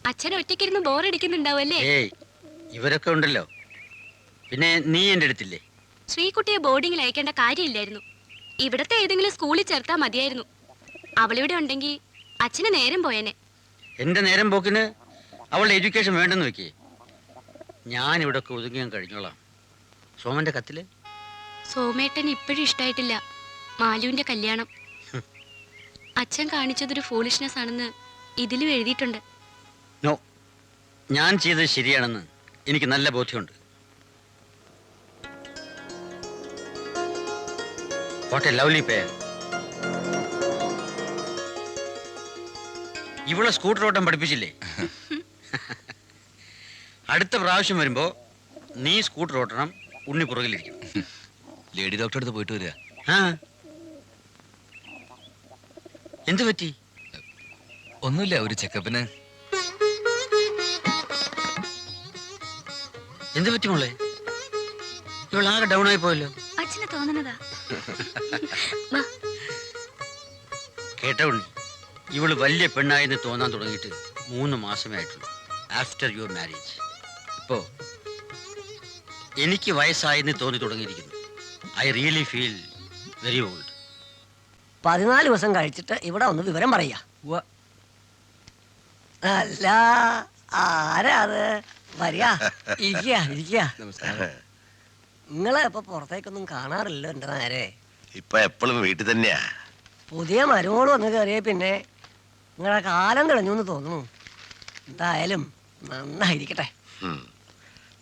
അച്ഛൻ ഒറ്റയ്ക്കിരുന്ന് ബോറടിക്കുന്നുണ്ടാവല്ലേ? ഏയ്, ഇവരൊക്കെ ഉണ്ടല്ലോ. പിന്നെ നീ എന്റെ അടുത്തില്ലേ? ശ്രീകുട്ടിയെ ബോർഡിങ്ങിൽ അയക്കേണ്ട കാര്യമില്ലായിരുന്നു. ഇവിടത്തെ ഏതെങ്കിലും സ്കൂളിൽ ചേർത്താ മതിയായിരുന്നു. അവളിവിടെ ഉണ്ടെങ്കിൽ അച്ഛന് നേരം പോയേനെ. എന്റെ നേരം പോക്കിന് അവളുടെ എഡ്യൂക്കേഷൻ വേണ്ടെന്ന് വെക്കേ. ഞാൻ ഇവിടെ ഒക്കെ ഒതുങ്ങാൻ കഴിഞ്ഞോളാം. സോമന്റെ കത്തില് സോമേട്ടൻ ഇപ്പോഴും ഇഷ്ടായിട്ടില്ല മാലുവിന്റെ കല്യാണം. അച്ഛൻ കാണിച്ചതൊരു ഫൂളിഷ്നെസ് ആണെന്ന് ഇതിലും എഴുതിയിട്ടുണ്ട്. നോ, ഞാൻ ചെയ്തത് ശരിയാണെന്ന് എനിക്ക് നല്ല ബോധ്യമുണ്ട്. What A lovely pair. ഇവളെ സ്കൂട്ടർ ഓട്ടം പഠിപ്പിച്ചില്ലേ? അടുത്ത പ്രാവശ്യം വരുമ്പോ നീ സ്കൂട്ടർ ഓട്ടണം, ഉണ്ണി പുറകിലിരിക്കും. ലേഡി ഡോക്ടറെ അടുത്ത് പോയിട്ട് വരിക. എന്തു പറ്റി? ഒന്നുമില്ല, ഒരു ചെക്കപ്പിന്. എന്തു പറ്റി മോളെ? ഇവളാകെ ഡൗൺ ആയി പോയല്ലോ. അച്ഛന് തോന്നണതാ. കേട്ട ഉണ്ണി, ഇവള് വലിയ പെണ്ണായെന്ന് തോന്നാൻ തുടങ്ങിയിട്ട് 3 മാസമേ ആയിട്ടുള്ളൂ. After your marriage. ഇപ്പോ എനിക്ക് വയസ്സായെന്ന് തോന്നി തുടങ്ങിയിരിക്കുന്നു. I really feel very old. 14 ദിവസം കഴിച്ചിട്ട് ഇവിടെ ഒന്ന് വിവരം പറയാ. അല്ല, ആരാ അത്? വരിക, ഇരിക്കുക. നിങ്ങളെ ഇപ്പൊ പുറത്തേക്കൊന്നും കാണാറില്ലല്ലോ എന്റെ നേരെ. ഇപ്പൊ എപ്പോഴും വീട്ടിൽ തന്നെയാ. പുതിയ മരുമോള് വന്ന് കയറിയ പിന്നെ നിങ്ങളെ കാലം തെളിഞ്ഞു എന്ന് തോന്നുന്നു. എന്തായാലും നന്നായിരിക്കട്ടെ.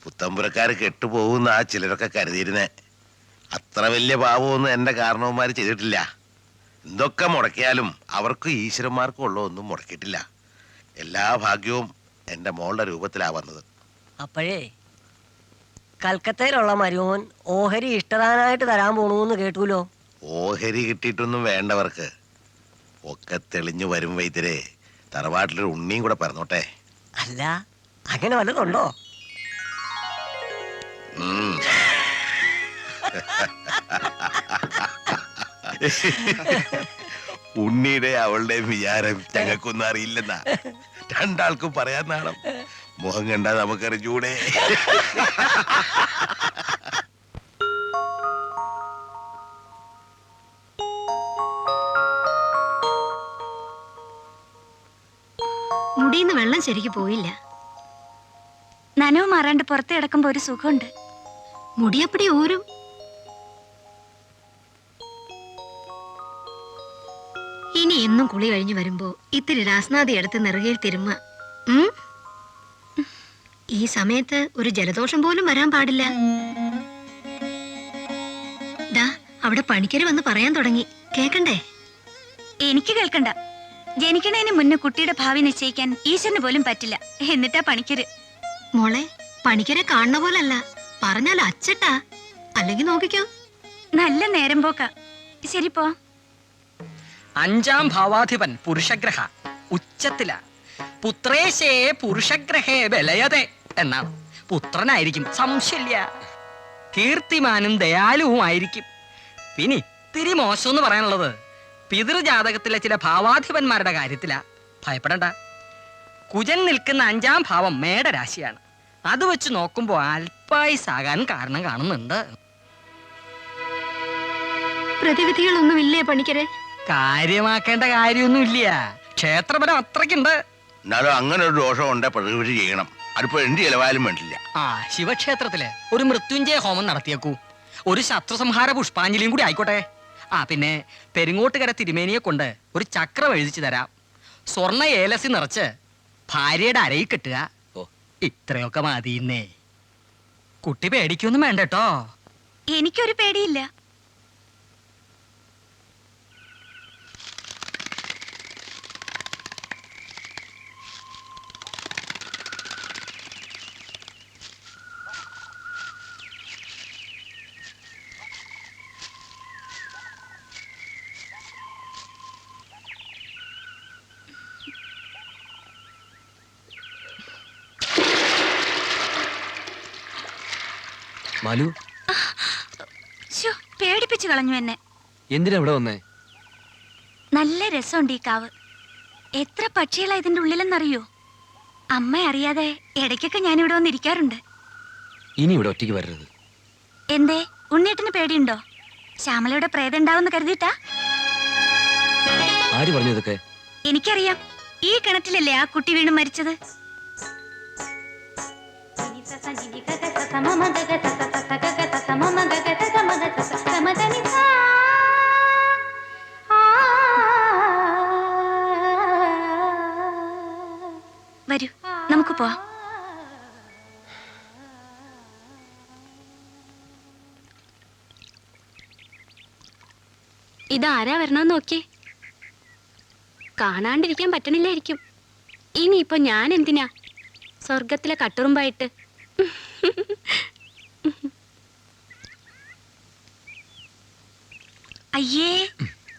പുത്തമ്പുരക്കാര് കെട്ടുപോകുന്ന ആ ചിലരൊക്കെ കരുതിയിരുന്നേ. അത്ര വലിയ പാവമൊന്നും എന്റെ കാരണവന്മാര് ചെയ്തിട്ടില്ല. എന്തൊക്കെ മുടക്കിയാലും അവർക്ക് ഈശ്വരന്മാർക്കും ഉള്ള ഒന്നും മുടക്കിയിട്ടില്ല. എല്ലാ ഭാഗ്യവും എന്റെ മോളുടെ രൂപത്തിലാ വന്നത്. അപ്പോഴേ കൽക്കത്തയിലുള്ള മരുമോൻ ഓഹരി ഇഷ്ടദാനായിട്ട് തരാൻ പോണൂന്ന് കേട്ടൂലോ. ഓഹരി കിട്ടിയിട്ടൊന്നും വേണ്ടവർക്ക്. ഒക്കെ തെളിഞ്ഞു വരും വൈദ്യരെ. തറവാട്ടിലൊരു ഉണ്ണിയും കൂടെ പറഞ്ഞോട്ടെ. അല്ല, അങ്ങനെ വല്ലതുണ്ടോ? ഉണ്ണിയുടെ അവളുടെ വിചാരം ഞങ്ങൾക്കൊന്നും അറിയില്ലെന്നാ. രണ്ടാൾക്കും പറയാൻ നാണം. മുഖം കണ്ടാ നമുക്കറിഞ്ഞൂടെ. മുടിയിന്ന് വെള്ളം ശരിക്ക് പോയില്ല. നനവ് മാറാണ്ട് പുറത്ത് കിടക്കുമ്പോ ഒരു സുഖമുണ്ട്. മുടിയപ്പടി ഊരും. ഇനി എന്നും കുളി കഴിഞ്ഞു വരുമ്പോ ഇത്തിരി രാസ്നാദി എടുത്ത് നെറുകയിൽ തിരുമ്മ. ഈ സമയത്ത് ഒരു ജലദോഷം പോലും വരാൻ പാടില്ല. ദാ അവിടെ പണിക്കര് വന്ന് പറയാൻ തുടങ്ങി. കേക്കണ്ടേ? എനിക്ക് കേൾക്കണ്ട. ജനിക്കണേന് മുന്നേ കുട്ടിയുടെ ഭാവി നിശ്ചയിക്കാൻ ഈശ്വരന് പോലും പറ്റില്ല. എന്നിട്ടാ പണിക്കര്. മോളെ, പണിക്കരെ കാണുന്ന പോലല്ല, പറഞ്ഞാൽ അച്ചട്ടാ. അല്ലെങ്കിൽ നോക്കിക്കോ, നല്ല നേരം പോക്ക. ശരി പോ. 5ാം ഭാവാധിപൻ പുരുഷഗ്രഹ ഉച്ചത്തില. പുത്രേശേ പുരുഷഗ്രഹേ ബലയതേ എന്നാണ്. പുത്രനായിരിക്കും, സംശയമില്ല. കീർത്തിമാനും ദയാലുവുമായിരിക്കും. പിന്നെ ഇത്തിരി മോശം എന്ന് പറയാനുള്ളത് പിതൃജാതകത്തിലെ ചില ഭാവാധിപന്മാരുടെ കാര്യത്തിലാ. ഭയപ്പെടണ്ട. കുജൻ നിൽക്കുന്ന 5ാം ഭാവം മേടരാശിയാണ്. അത് വെച്ച് നോക്കുമ്പോ അല്പായുസാകാൻ കാരണം കാണുന്നുണ്ട്. പ്രതിവിധികളൊന്നുമില്ലേ പണിക്കരെ? കാര്യമാക്കേണ്ട കാര്യമൊന്നുമില്ല. ക്ഷേത്രബലം അത്രയ്ക്കുണ്ട്. എന്നാലും അങ്ങനെ ഒരു ദോഷം ഉണ്ടെ പ്രതിവിധി ചെയ്യണം. അതിപ്പോ എന്ത് ചെലവായാലും വേണ്ടില്ല. ശിവക്ഷേത്രത്തില് ഒരു മൃത്യുഞ്ജയ ഹോമം നടത്തിയേക്കൂ. ഒരു ശത്രുസംഹാര പുഷ്പാഞ്ജലിയും കൂടി ആയിക്കോട്ടെ. പിന്നെ പെരിങ്ങോട്ടുകര തിരുമേനിയെ കൊണ്ട് ഒരു ചക്രം എഴുതിച്ചു തരാം. സ്വർണ്ണ ഏലസി നിറച്ച് ഭാര്യയുടെ അരയിൽ കെട്ടുക. ഇത്രയൊക്കെ മതിന്നേ. കുട്ടി പേടിക്കൊന്നും വേണ്ട കേട്ടോ. എനിക്കൊരു പേടിയില്ല. മാലു, പേടിപ്പിച്ചു കളഞ്ഞു എന്നെ. എന്തിനാ ഇവിടെ വന്നേ? നല്ല രസമുണ്ട് ഈ കാവ്. എത്ര പക്ഷികളാ ഇതിന്റെ ഉള്ളിലെന്നറിയോ? അമ്മ അറിയാതെ ഇടയ്ക്കൊക്കെ ഞാൻ ഇവിടെ വന്നിരിക്കാറുണ്ട്. ഇനി ഇവിടെ ഒറ്റയ്ക്ക് വരരുത്. എന്തേ, ഉണ്ണിയേട്ടന് പേടിയുണ്ടോ? ശ്യാമളയുടെ പ്രേതം ഉണ്ടാവുമെന്ന് കരുതിയിട്ടാ? ആര് പറഞ്ഞു ഇതൊക്കെ? എനിക്കറിയാം. ഈ കിണറ്റിലല്ലേ ആ കുട്ടി വീണ് മരിച്ചത്. വരൂ, നമുക്ക് പോവാം. ഇതാരാ വരണമെന്ന് നോക്കിയേ. കാണാണ്ടിരിക്കാൻ പറ്റണില്ലായിരിക്കും. ഇനിയിപ്പോ ഞാൻ എന്തിനാ സ്വർഗത്തിലെ കട്ടുറുമ്പായിട്ട്? അയ്യേ,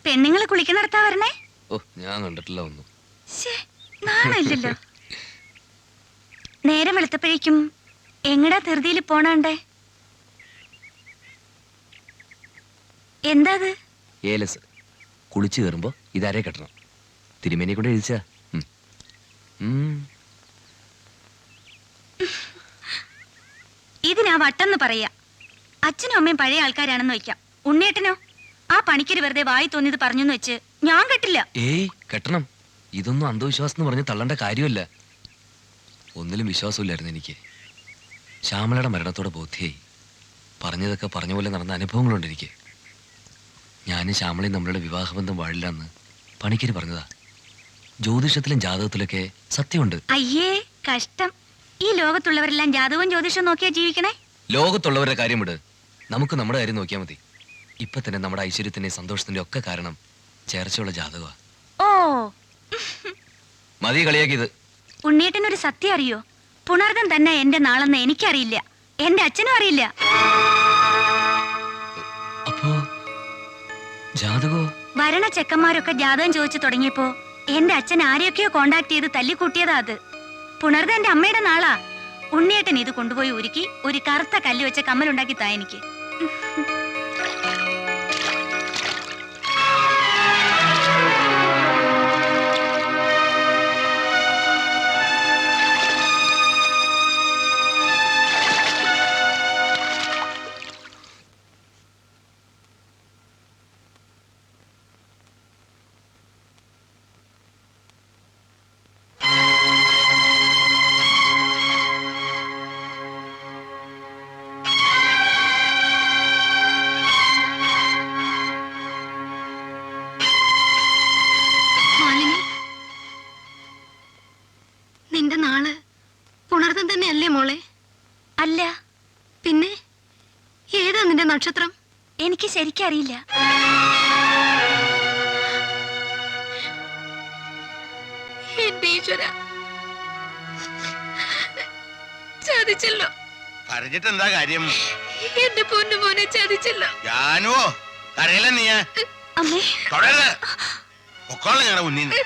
പെണ്ണുങ്ങള് കുളിക്കുന്നിടത്താ വരണേ? ഓ, ഞാൻ കണ്ടിട്ടില്ല ഒന്നും. നാണല്ലോ. നേരം വെളുത്തപ്പോഴേക്കും എങ്ങടാ ധൃതിയിൽ പോണണ്ടേ? എന്താ അത്? ഏലസ്. കുളിച്ചു കയറുമ്പോ ഇതാരെ കെട്ടണം. തിരുമേനെ കൊണ്ട് എഴുതിച്ചാ. ഇതിനാ വട്ടെന്ന് പറയാ. അച്ഛനും അമ്മയും പഴയ ആൾക്കാരാണെന്ന് വെക്കാം. ഉണ്ണേട്ടനോ ആ പണിക്കര് വെറുതെ വായി തോന്നിയത് പറഞ്ഞെന്ന് വെച്ച് ഞാൻ കെട്ടില്ല. ഏയ്, കെട്ടണം. ഇതൊന്നും അന്ധവിശ്വാസം എന്ന് പറഞ്ഞ് തള്ളേണ്ട കാര്യമല്ല. ഒന്നിലും വിശ്വാസമില്ലായിരുന്നു എനിക്ക്. ശ്യാമളയുടെ മരണത്തോടെ ബോധ്യായി. പറഞ്ഞതൊക്കെ പറഞ്ഞ പോലെ നടന്ന അനുഭവങ്ങളുണ്ട് എനിക്ക്. ഞാനും ശ്യാമളയും നമ്മളുടെ വിവാഹബന്ധം വാഴില്ലെന്ന് പണിക്കര് പറഞ്ഞതാ. ജ്യോതിഷത്തിലും ജാതകത്തിലൊക്കെ സത്യമുണ്ട്. അയ്യേ, കഷ്ടം. ഈ ലോകത്തുള്ളവരെല്ലാം ജാതകവും ജ്യോതിഷവും നോക്കിയാ ജീവിക്കണേ. ലോകത്തുള്ളവരുടെ കാര്യം വിട്, നമുക്ക് നമ്മുടെ കാര്യം നോക്കിയാൽ മതി. ഇപ്പൊ തന്നെ നമ്മുടെ ഐശ്വര്യത്തിന്റെ സന്തോഷത്തിന്റെ ഒക്കെ കാരണം ചേർച്ചയുള്ള ജാതകമാ. ഓ, മതി കളിയാക്കിയത്. ഉണ്ണേട്ടനൊരു സത്യം അറിയോ? പുണർദം തന്നെ എന്റെ നാളെന്ന് എനിക്കറിയില്ല, എന്റെ അച്ഛനും അറിയില്ല. അപ്പോ ജാതകോ? ഭരണ ചെക്കന്മാരൊക്കെ ജാതകം ചോദിച്ചു തുടങ്ങിയപ്പോ എന്റെ അച്ഛൻ ആരെയൊക്കെയോ കോണ്ടാക്ട് ചെയ്ത് തല്ലിക്കൂട്ടിയതാ അത്. പുണർദം എന്റെ അമ്മയുടെ നാളാ. ഉണ്ണിയേട്ടൻ ഇത് കൊണ്ടുപോയി ഉരുക്കി ഒരു കറുത്ത കല്ല് വെച്ച കമ്മലുണ്ടാക്കി താ എനിക്ക്. നിന്റെ നാള് പുണർദം തന്നെയല്ലേ മോളെ? അല്ല. പിന്നെ ഏതാ നിന്റെ നക്ഷത്രം? എനിക്ക് ശരിക്കറിയില്ല. എന്റെ ഈശ്വര, ചതിച്ചല്ലോ. കരഞ്ഞിട്ട് എന്താ കാര്യം? എന്റെ പൊന്നു മോനെ ചതിച്ചല്ലോ. ഞാനോ കരയില്ല നീ അമ്മേ, തൊടരുത്. പൊക്കോളാം ഞങ്ങളുടെ മുന്നിൽ നിന്ന്.